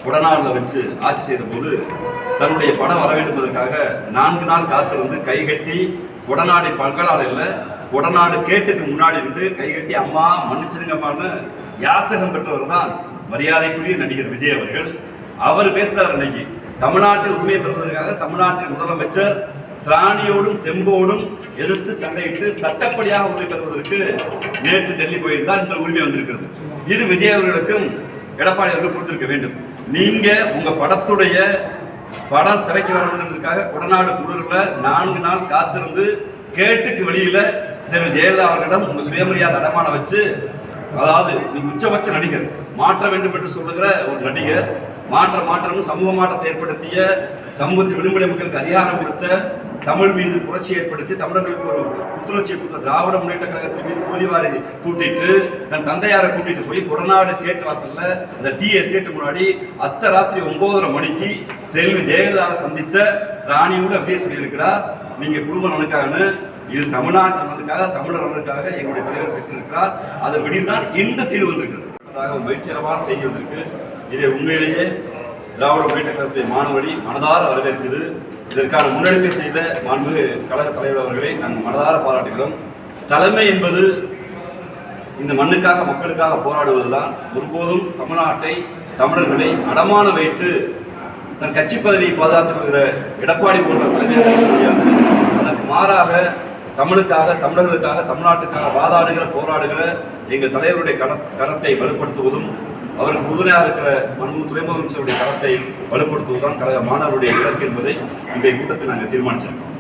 கொடநாடுல வச்சு ஆட்சி செய்த போது தன்னுடைய படம் வர வேண்டும் என்பதற்காக 4 நாள் காத்திருந்து கைகட்டி கொடநாடு பல்கலால் இல்லை கொடநாடு கேட்டுக்கு முன்னாடி இருந்து கைகட்டி அம்மா மன்னிச்சிருங்கம்மான்னு யாசகம் பெற்றவர் தான் மரியாதைக்குரிய நடிகர் விஜய் அவர்கள். அவர் பேசுறார் இன்னைக்கு தமிழ்நாட்டில் உரிமை பெறுவதற்காக தமிழ்நாட்டின் முதலமைச்சர் திராணியோடும் தெம்போடும் எதிர்த்து சண்டையிட்டு சட்டப்படியாக உரிமை பெறுவதற்கு நேற்று டெல்லி போயிருந்தால் இன்று உரிமை வந்திருக்கிறது. இது விஜய் அவர்களுக்கும் எடப்பாடி அவர்கள் கொடுத்திருக்க வேண்டும். நீங்க உங்க படத்துடைய படம் திரைக்கு வரணுன்றதுக்காக கொடநாடு குழுல 4 நாள் காத்திருந்து கேட்டுக்கு வெளியில செல்வி ஜெயலலிதா அவர்களிடம் உங்க சுயமரியாதை அடமான வச்சு, அதாவது நீங்க உச்சபட்ச நடிகர், மாற்ற வேண்டும் என்று சொல்லுகிற ஒரு நடிகர், மாற்றம்னு சமூக மாற்றத்தை ஏற்படுத்திய, சமூகத்தில் விடுமுறை மக்களுக்கு அதிகாரம் கொடுத்த, தமிழ் மீது புரட்சி ஏற்படுத்தி தமிழர்களுக்கு ஒரு புத்துணர்ச்சியை கொடுத்த திராவிட முன்னேற்ற கழகத்தின் மீது புதிவாரி கூட்டிட்டு தன் தந்தையாரை கூட்டிட்டு போய் கொடநாடு கேட்டு வாசல்ல இந்த டீ எஸ்டேட் முன்னாடி ராத்திரி 9:30 மணிக்கு செல்வி ஜெயலலிதாவை சந்தித்த ராணியோட விஜய் சொல்லியிருக்கிறார், நீங்க குடும்ப நலனுக்காகனு, இது தமிழ்நாட்டு நலனுக்காக தமிழர் நலனுக்காக எங்களுடைய தலைவர் சென்றிருக்கிறார். அதன் வெளியில் இன்று தீர்வு வந்திருக்கிறது. முயற்சிகரமான செய்தி வந்திருக்கு. இதை உண்மையிலேயே திராவிட முன்னேற்ற கழகத்துடைய மாணவடி மனதார வரவேற்குது. இதற்கான முன்னெடுப்பை செய்த மாண்பு கழக தலைவர் அவர்களை நாங்கள் மனதார பாராட்டுகிறோம். தலைமை என்பது இந்த மண்ணுக்காக மக்களுக்காக போராடுவதுதான். ஒருபோதும் தமிழ்நாட்டை தமிழர்களை அடமான வைத்து தன் கட்சி பதவியை பாதுகாத்து வருகிற எடப்பாடி போன்ற தலைமையாக இருக்க முடியாது. அதற்கு மாறாக தமிழுக்காக தமிழர்களுக்காக தமிழ்நாட்டுக்காக வாதாடுகிற போராடுகிற எங்கள் தலைவருடைய கரத்தை வலுப்படுத்துவதும் அவருக்கு உறுதுணையாக இருக்கிற துணை முதலமைச்சருடைய கரத்தை வலுப்படுத்துவதுதான் கழக மாணவருடைய இலக்கு என்பதை இன்றைய கூட்டத்தில் நாங்கள் தீர்மானிச்சிருக்கோம்.